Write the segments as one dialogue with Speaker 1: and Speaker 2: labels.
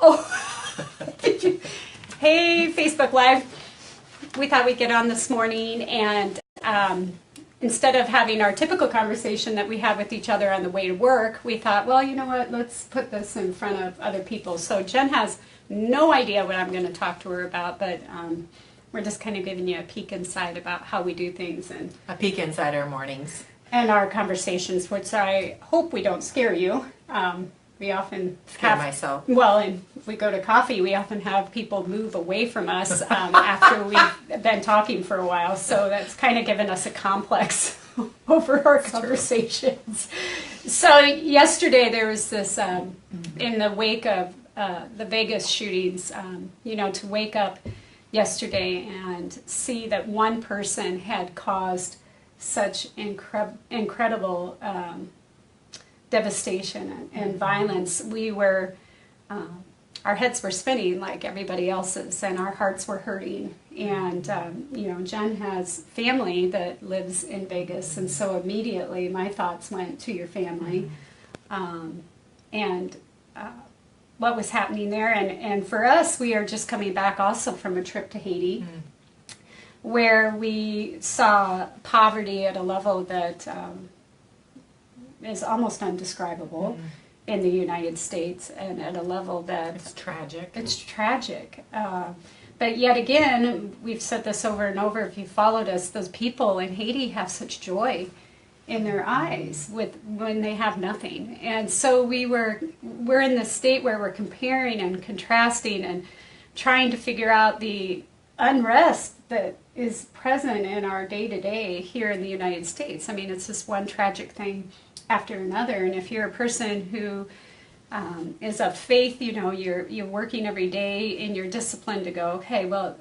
Speaker 1: Oh, hey, Facebook Live. We thought we'd get on this morning and instead of having our typical conversation that we have with each other on the way to work, we thought, well, you know what, let's put this in front of other people. So Jen has no idea what I'm going to talk to her about, but we're just kind of giving you a peek inside about how we do things and
Speaker 2: a peek inside our mornings
Speaker 1: and our conversations, which I hope we don't scare you. We often
Speaker 2: scare myself.
Speaker 1: Well, and if we go to coffee, we often have people move away from us after we've been talking for a while. So that's kind of given us a complex over our conversations. So yesterday there was this, in the wake of the Vegas shootings, to wake up yesterday and see that one person had caused such incredible devastation and violence. We were, our heads were spinning like everybody else's, and our hearts were hurting. And Jen has family that lives in Vegas, and so immediately my thoughts went to your family, and what was happening there. And for us, we are just coming back also from a trip to Haiti, where we saw poverty at a level that is almost undescribable in the United States, and at a level that
Speaker 2: it's tragic.
Speaker 1: It's tragic. But yet again, we've said this over and over, if you followed us, those people in Haiti have such joy in their eyes when they have nothing. And so we're in this state where we're comparing and contrasting and trying to figure out the unrest that is present in our day-to-day here in the United States. I mean, it's just one tragic thing after another. And if you're a person who is of faith, you're working every day and you're disciplined to go, okay, well,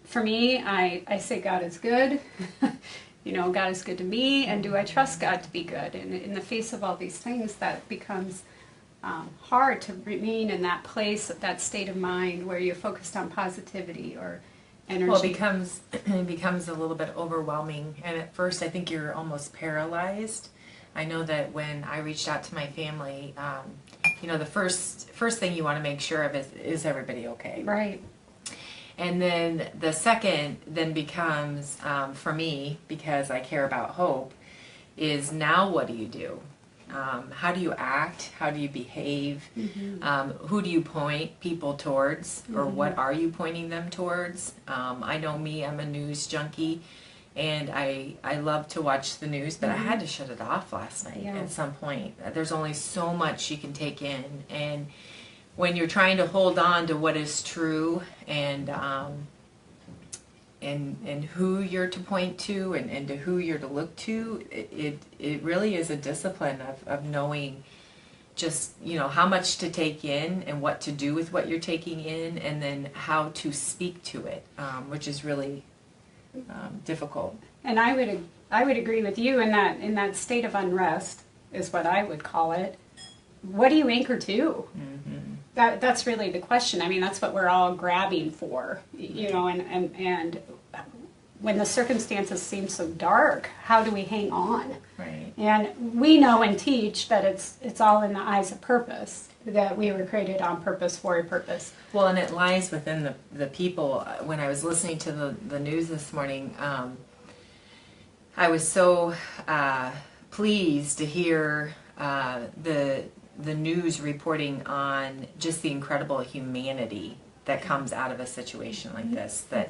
Speaker 1: for me, I say God is good. God is good to me, and do I trust God to be good? And in the face of all these things, that becomes hard to remain in that place, that state of mind where you're focused on positivity or energy.
Speaker 2: Well, it becomes a little bit overwhelming, and at first I think you're almost paralyzed. I know that when I reached out to my family, the first thing you want to make sure of is everybody okay?
Speaker 1: Right.
Speaker 2: And then the second then becomes, for me, because I care about hope, is now what do you do? How do you act? How do you behave? Who do you point people towards? Or what are you pointing them towards? I know me, I'm a news junkie. And I love to watch the news, but I had to shut it off last night at some point. There's only so much you can take in. And when you're trying to hold on to what is true and who you're to point to and to who you're to look to, it really is a discipline of knowing just, how much to take in and what to do with what you're taking in, and then how to speak to it, which is really difficult.
Speaker 1: And I would agree with you in that state of unrest is what I would call it. What do you anchor to? That's really the question. I mean, that's what we're all grabbing for, and when the circumstances seem so dark, how do we hang on?
Speaker 2: Right.
Speaker 1: And we know and teach that it's all in the eyes of purpose, that we were created on purpose for a purpose.
Speaker 2: Well, and it lies within the people. When I was listening to the news this morning, I was so pleased to hear the news reporting on just the incredible humanity that comes out of a situation like this. That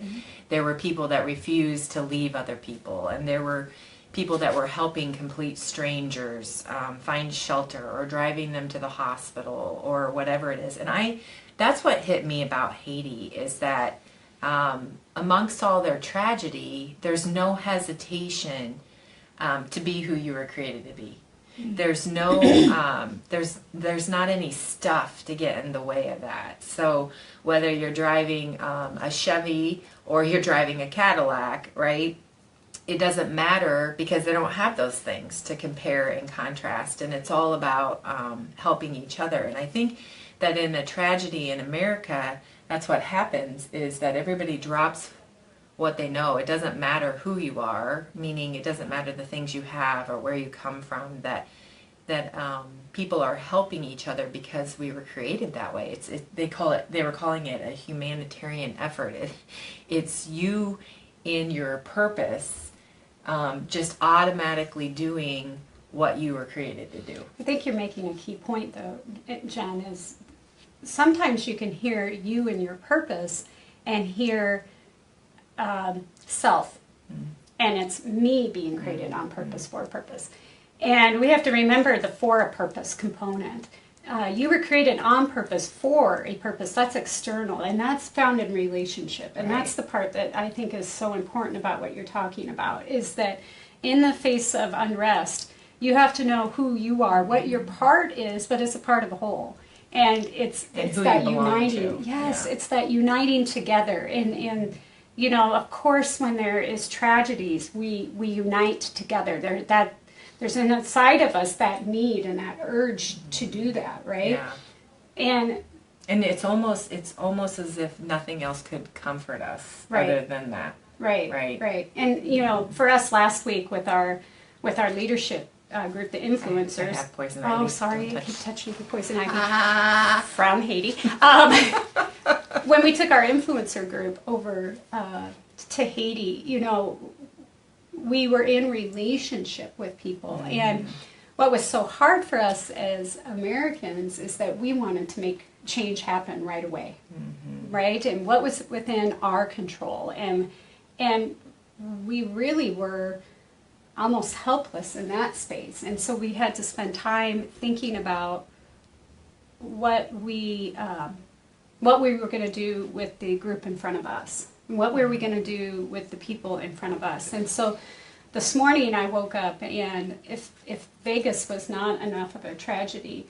Speaker 2: there were people that refused to leave other people, and there were people that were helping complete strangers find shelter or driving them to the hospital or whatever it is. And that's what hit me about Haiti, is that amongst all their tragedy, there's no hesitation to be who you were created to be. There's no, there's not any stuff to get in the way of that. So whether you're driving a Chevy or you're driving a Cadillac, right? It doesn't matter, because they don't have those things to compare and contrast, and it's all about helping each other. And I think that in a tragedy in America, that's what happens, is that everybody drops what they know. It doesn't matter who you are, meaning it doesn't matter the things you have or where you come from, that people are helping each other because we were created that way. They were calling it a humanitarian effort. It's you in your purpose, just automatically doing what you were created to do.
Speaker 1: I think you're making a key point, though, Jen, is sometimes you can hear you and your purpose and hear self. And it's me being created on purpose, for a purpose. And we have to remember the for a purpose component. You were created on purpose for a purpose. That's external, and that's found in relationship. And that's the part that I think is so important about what you're talking about, is that in the face of unrest, you have to know who you are, what your part is, but it's a part of a whole. And it's that uniting. Yes, it's that uniting together. And you know, of course, when there is tragedies, we unite together. There's inside of us that need and that urge to do that, right?
Speaker 2: Yeah. And it's almost as if nothing else could comfort us other than that.
Speaker 1: Right. And you know, for us last week with our leadership group, the influencers.
Speaker 2: I have poison ivy.
Speaker 1: Oh, sorry, I keep touching the poison ivy. Frown, Haiti. When we took our influencer group over to Haiti, you know, we were in relationship with people. And what was so hard for us as Americans is that we wanted to make change happen right away, right? And what was within our control. And we really were almost helpless in that space. And so we had to spend time thinking about what we were going to do with the group in front of us. What were we going to do with the people in front of us? And so this morning I woke up, and if Vegas was not enough of a tragedy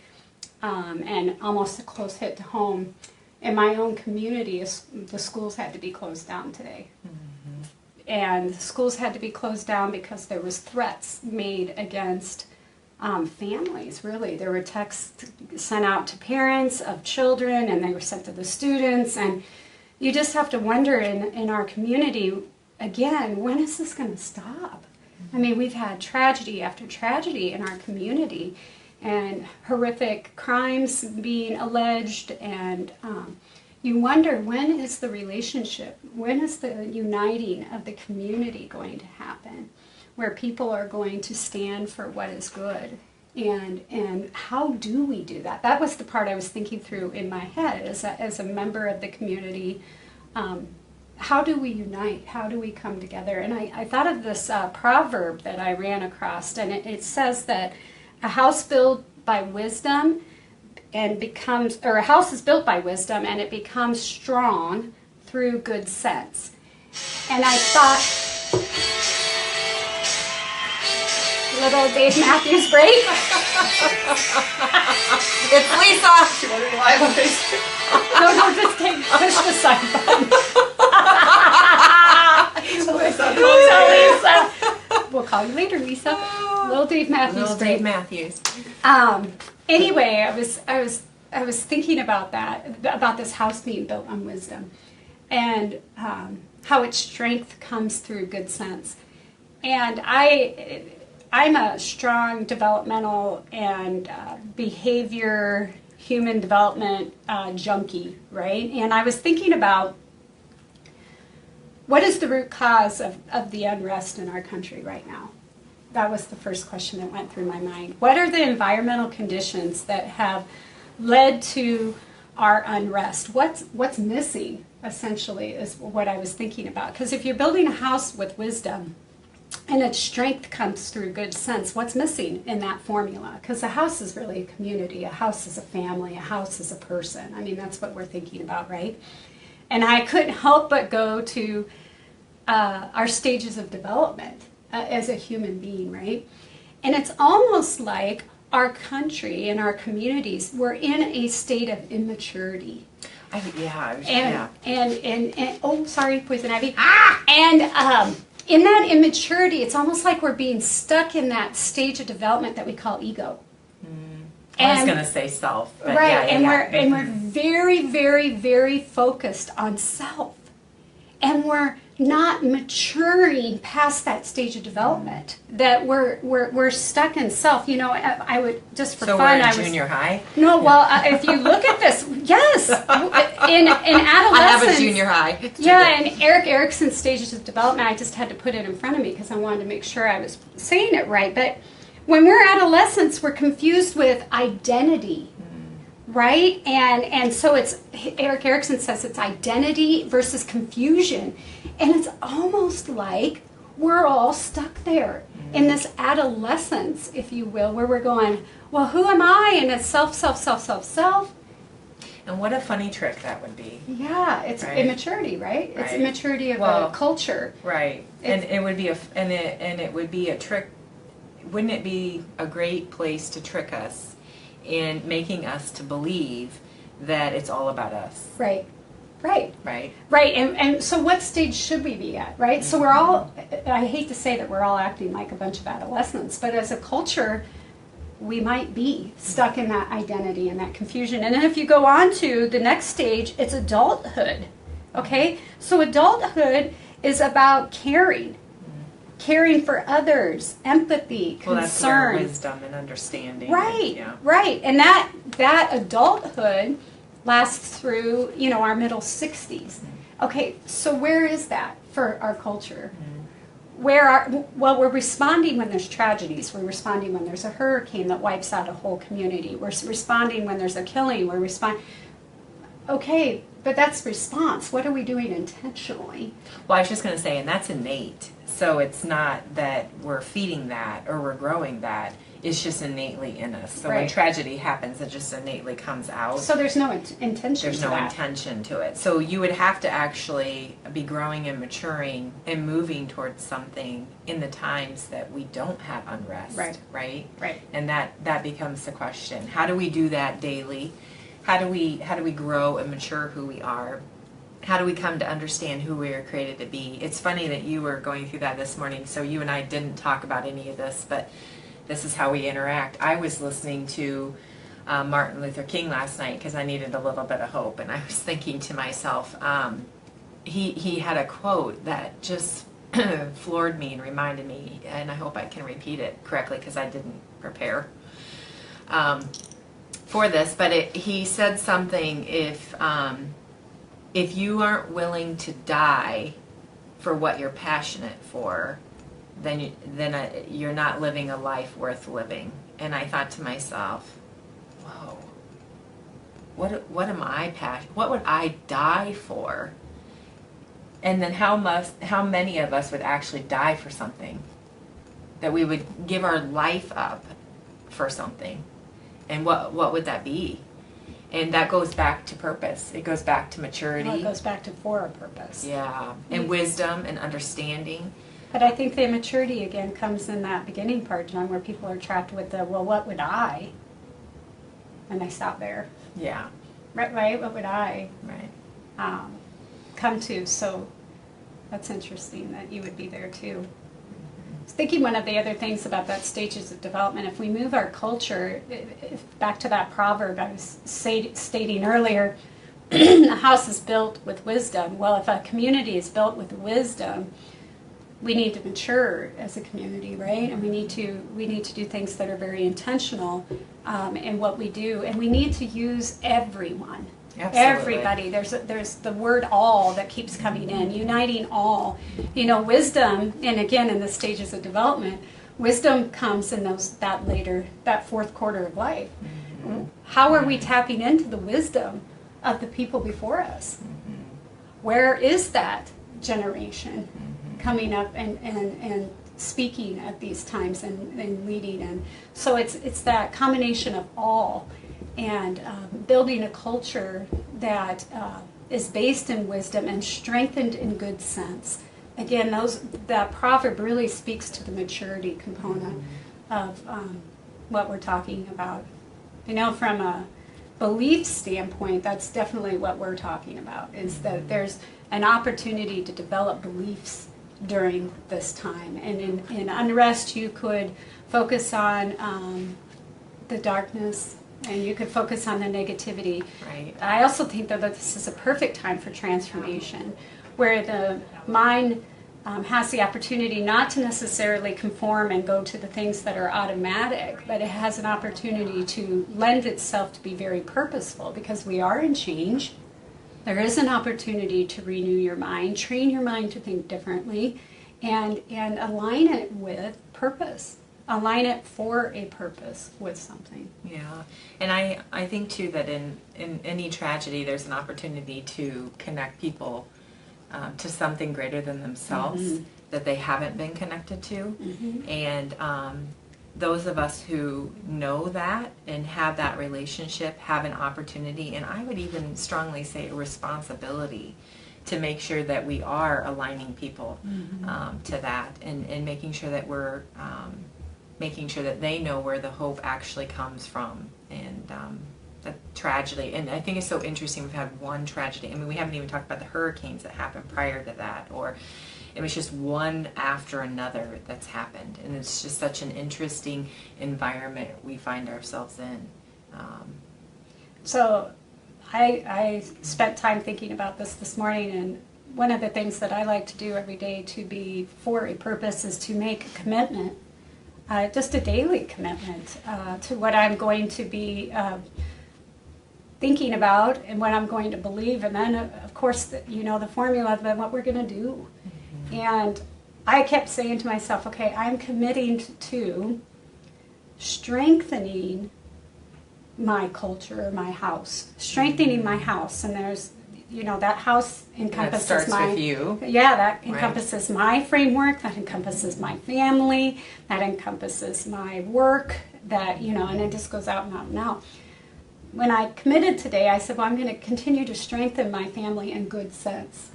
Speaker 1: and almost a close hit to home, in my own community, the schools had to be closed down today. And the schools had to be closed down because there was threats made against families, really. There were texts sent out to parents of children, and they were sent to the students. And you just have to wonder in our community, again, when is this going to stop? I mean, we've had tragedy after tragedy in our community, and horrific crimes being alleged, and you wonder, when is the relationship, when is the uniting of the community going to happen, where people are going to stand for what is good? And how do we do that? That was the part I was thinking through in my head as a member of the community. How do we unite? How do we come together? And I thought of this proverb that I ran across, and it says that a house built by wisdom a house is built by wisdom, and it becomes strong through good sense. And I thought, little Dave Matthews break.
Speaker 2: It's Lisa.
Speaker 1: No, just push the side button. Lisa. We'll call you later, Lisa. Little Dave Matthews.
Speaker 2: Little Dave Matthews.
Speaker 1: Anyway, I was thinking about this house being built on wisdom, and how its strength comes through good sense. And I'm a strong developmental and behavior, human development junkie, right? And I was thinking about, what is the root cause of the unrest in our country right now? That was the first question that went through my mind. What are the environmental conditions that have led to our unrest? What's missing, essentially, is what I was thinking about. Because if you're building a house with wisdom, and its strength comes through good sense, what's missing in that formula? Because a house is really a community, a house is a family, a house is a person. I mean, that's what we're thinking about, right? And I couldn't help but go to our stages of development as a human being, right? And it's almost like our country and our communities were in a state of immaturity. And oh, sorry, poison ivy. And in that immaturity, it's almost like we're being stuck in that stage of development that we call ego.
Speaker 2: I was going to say self. But
Speaker 1: right, we're very, very, very focused on self. And we're not maturing past that stage of development, that we're stuck in self. You know, I would, just for
Speaker 2: So
Speaker 1: fun,
Speaker 2: we're
Speaker 1: I
Speaker 2: in
Speaker 1: was
Speaker 2: junior high?
Speaker 1: no, well, if you look at this, yes, in adolescence,
Speaker 2: I have a junior high student.
Speaker 1: yeah, and Eric Erickson's stages of development, I just had to put it in front of me because I wanted to make sure I was saying it right. But when we're adolescents, we're confused with identity, right? And so it's, Eric Erickson says it's identity versus confusion. And it's almost like we're all stuck there in this adolescence, if you will, where we're going, well, who am I? And it's self, self, self, self, self.
Speaker 2: And what a funny trick that would be.
Speaker 1: Yeah, it's
Speaker 2: Right.
Speaker 1: immaturity, right? It's
Speaker 2: Right.
Speaker 1: immaturity of
Speaker 2: Well,
Speaker 1: a culture.
Speaker 2: Right. And it would be it would be a trick. Wouldn't it be a great place to trick us in making us to believe that it's all about us,
Speaker 1: Right, right.
Speaker 2: right?
Speaker 1: Right, and so what stage should we be at, right? So we're all, I hate to say that we're all acting like a bunch of adolescents, but as a culture, we might be stuck in that identity and that confusion. And then if you go on to the next stage, it's adulthood, okay? So adulthood is about caring for others, empathy,
Speaker 2: Well, that's where
Speaker 1: concern.
Speaker 2: wisdom and understanding.
Speaker 1: Right,
Speaker 2: Yeah.
Speaker 1: right. And that adulthood lasts through, you know, our middle 60s. Okay, so where is that for our culture? Well, we're responding when there's tragedies. We're responding when there's a hurricane that wipes out a whole community. We're responding when there's a killing. We're responding. Okay, but that's response. What are we doing intentionally?
Speaker 2: Well, I was just going to say, and that's innate. So it's not that we're feeding that or we're growing that. It's just innately in us. So when
Speaker 1: Right.
Speaker 2: tragedy happens, it just innately comes out.
Speaker 1: So there's no intention
Speaker 2: There's
Speaker 1: to
Speaker 2: no
Speaker 1: that.
Speaker 2: intention to it. So you would have to actually be growing and maturing and moving towards something in the times that we don't have unrest.
Speaker 1: Right.
Speaker 2: Right?
Speaker 1: Right.
Speaker 2: And that becomes the question. How do we do that daily? How do we grow and mature who we are? How do we come to understand who we are created to be? It's funny that you were going through that this morning. So you and I didn't talk about any of this, but this is how we interact. I was listening to Martin Luther King last night because I needed a little bit of hope, and I was thinking to myself, he had a quote that just floored me and reminded me, and I hope I can repeat it correctly because I didn't prepare for this. But he said something: if you aren't willing to die for what you're passionate for, then you're not living a life worth living. And I thought to myself, whoa, what am I passionate? What would I die for? And then how many of us would actually die for something? That we would give our life up for something? And what would that be? And that goes back to purpose. It goes back to maturity.
Speaker 1: Well, it goes back to for a purpose.
Speaker 2: Yeah, and wisdom and understanding.
Speaker 1: But I think the immaturity again comes in that beginning part, John, where people are trapped with the, well, what would I? And they stop there.
Speaker 2: Yeah,
Speaker 1: Right? What would I
Speaker 2: right.
Speaker 1: come to? So that's interesting that you would be there too. I was thinking one of the other things about that stages of development, if we move our culture, back to that proverb I was stating earlier, a house is built with wisdom. Well, if a community is built with wisdom, we need to mature as a community, right? And we need to do things that are very intentional in what we do, and we need to use everyone.
Speaker 2: Absolutely.
Speaker 1: Everybody. There's the word all that keeps coming in, uniting all. You know, wisdom, and again in the stages of development, wisdom comes in that fourth quarter of life.
Speaker 2: Mm-hmm.
Speaker 1: How are we tapping into the wisdom of the people before us? Mm-hmm. Where is that generation coming up and speaking at these times and leading? And so it's that combination of all, and building a culture that is based in wisdom and strengthened in good sense. Again, that proverb really speaks to the maturity component of what we're talking about. You know, from a belief standpoint, that's definitely what we're talking about, is that there's an opportunity to develop beliefs during this time. And in Unrest, you could focus on the darkness, and you could focus on the negativity.
Speaker 2: Right.
Speaker 1: I also think that this is a perfect time for transformation, where the mind has the opportunity not to necessarily conform and go to the things that are automatic, but it has an opportunity to lend itself to be very purposeful, because we are in change. There is an opportunity to renew your mind, train your mind to think differently, and align it with purpose. Align it for a purpose with something.
Speaker 2: Yeah, and I think too that in any tragedy there's an opportunity to connect people to something greater than themselves that they haven't been connected to. And those of us who know that and have that relationship have an opportunity, and I would even strongly say a responsibility, to make sure that we are aligning people to that, and making sure that we're making sure that they know where the hope actually comes from. And a tragedy, and I think it's so interesting, we've had one tragedy. I mean, we haven't even talked about the hurricanes that happened prior to that, or it was just one after another that's happened, and it's just such an interesting environment we find ourselves in.
Speaker 1: So I spent time thinking about this morning, and one of the things that I like to do every day to be for a purpose is to make a commitment, just a daily commitment to what I'm going to be thinking about and what I'm going to believe, and then of course the formula of what we're going to do. And I kept saying to myself, okay, I'm committing to strengthening my culture, my house, strengthening my house. And there's, that house encompasses
Speaker 2: that starts with you.
Speaker 1: Yeah, that encompasses my framework, that encompasses my family, that encompasses my work, that, and it just goes out and out and out. When I committed today, I said, well, I'm going to continue to strengthen my family in good sense.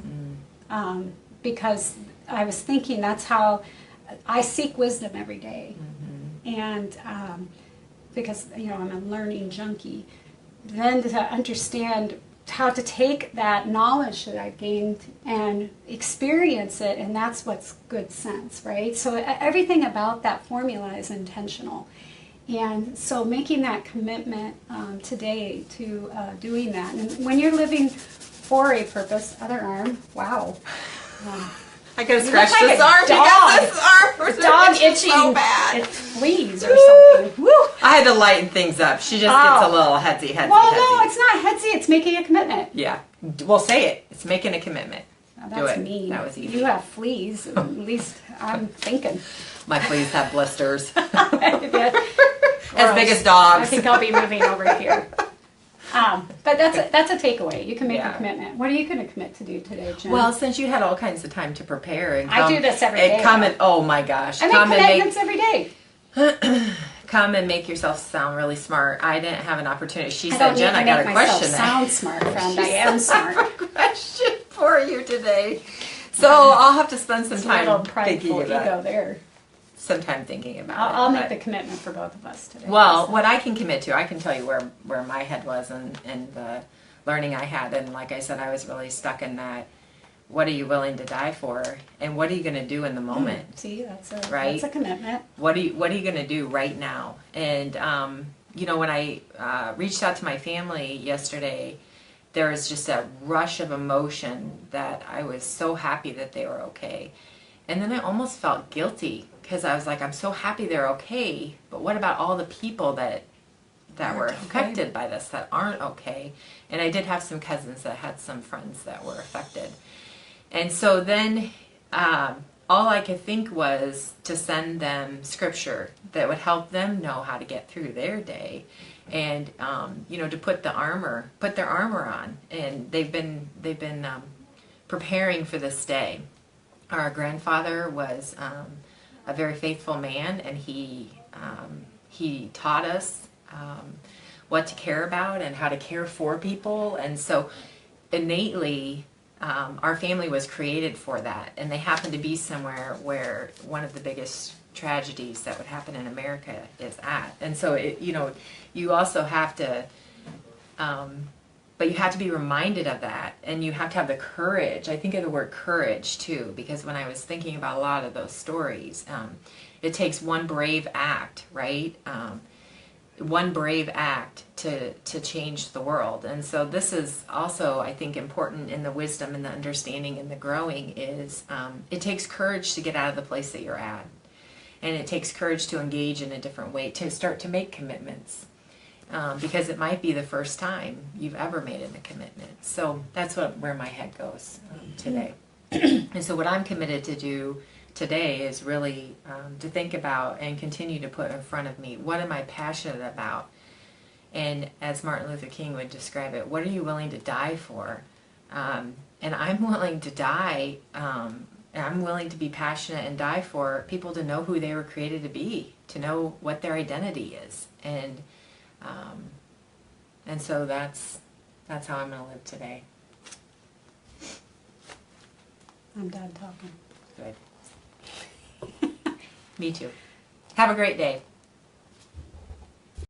Speaker 1: Because I was thinking that's how I seek wisdom every day. And because, I'm a learning junkie. Then to understand how to take that knowledge that I've gained and experience it, and that's what's good sense, right? So everything about that formula is intentional. And so making that commitment today to doing that. And when you're living for a purpose, other arm, wow.
Speaker 2: I gotta scratch
Speaker 1: like
Speaker 2: this
Speaker 1: a
Speaker 2: arm
Speaker 1: dog.
Speaker 2: because this arm was
Speaker 1: Dog
Speaker 2: itching
Speaker 1: itching,
Speaker 2: so bad.
Speaker 1: it fleas or something. Woo!
Speaker 2: I had to lighten things up. She just gets a little headsy.
Speaker 1: Well, no, it's not headsy. It's making a commitment.
Speaker 2: Yeah. Well, say it. It's making a commitment.
Speaker 1: Now,
Speaker 2: Do
Speaker 1: that's
Speaker 2: it.
Speaker 1: mean.
Speaker 2: That was easy.
Speaker 1: You have fleas. At least I'm thinking.
Speaker 2: My fleas have blisters.
Speaker 1: As
Speaker 2: As big as dogs.
Speaker 1: I think I'll be moving over here. But that's a takeaway. You can make a commitment. What are you going to commit to do today, Jen?
Speaker 2: Well, since you had all kinds of time to prepare and
Speaker 1: I do this every day.
Speaker 2: Oh my gosh.
Speaker 1: I make commitments every day.
Speaker 2: Come and make yourself sound really smart. I didn't have an opportunity. She
Speaker 1: I
Speaker 2: said,
Speaker 1: don't
Speaker 2: Jen,
Speaker 1: need
Speaker 2: I
Speaker 1: to
Speaker 2: got
Speaker 1: make
Speaker 2: a
Speaker 1: myself
Speaker 2: question.
Speaker 1: sound smart, friend. I am smart.
Speaker 2: I have a question for you today. So I'll have to spend some
Speaker 1: It's a little
Speaker 2: time
Speaker 1: prideful
Speaker 2: thinking about
Speaker 1: ego
Speaker 2: it.
Speaker 1: there.
Speaker 2: Some time thinking about it.
Speaker 1: I'll make
Speaker 2: but-
Speaker 1: the commitment for both of us today.
Speaker 2: Well, what I can commit to, I can tell you where my head was and the learning I had. And like I said, I was really stuck in that, what are you willing to die for? And what are you going to do in the moment?
Speaker 1: See, that's
Speaker 2: Right?
Speaker 1: that's a commitment.
Speaker 2: What are you going to do right now? And, when I reached out to my family yesterday, there was just a rush of emotion that I was so happy that they were okay. And then I almost felt guilty because I was like, I'm so happy they're okay, but what about all the people that were affected by this that aren't okay? And I did have some cousins that had some friends that were affected. And so then all I could think was to send them scripture that would help them know how to get through their day, and to put their armor on. And they've been preparing for this day. Our grandfather was a very faithful man, and he taught us what to care about and how to care for people. And so innately, our family was created for that. And they happened to be somewhere where one of the biggest tragedies that would happen in America is at. And so, you also have to... But you have to be reminded of that, and you have to have the courage. I think of the word courage, too, because when I was thinking about a lot of those stories, it takes one brave act, right? One brave act to change the world. And so this is also, I think, important in the wisdom and the understanding and the growing is it takes courage to get out of the place that you're at. And it takes courage to engage in a different way, to start to make commitments. Because it might be the first time you've ever made a commitment. So that's where my head goes today. And so what I'm committed to do today is really to think about and continue to put in front of me, what am I passionate about? And as Martin Luther King would describe it, what are you willing to die for? And I'm willing to die, and I'm willing to be passionate and die for people to know who they were created to be, to know what their identity is. And so that's how I'm going to live today.
Speaker 1: I'm done talking.
Speaker 2: Good. Me too. Have a great day.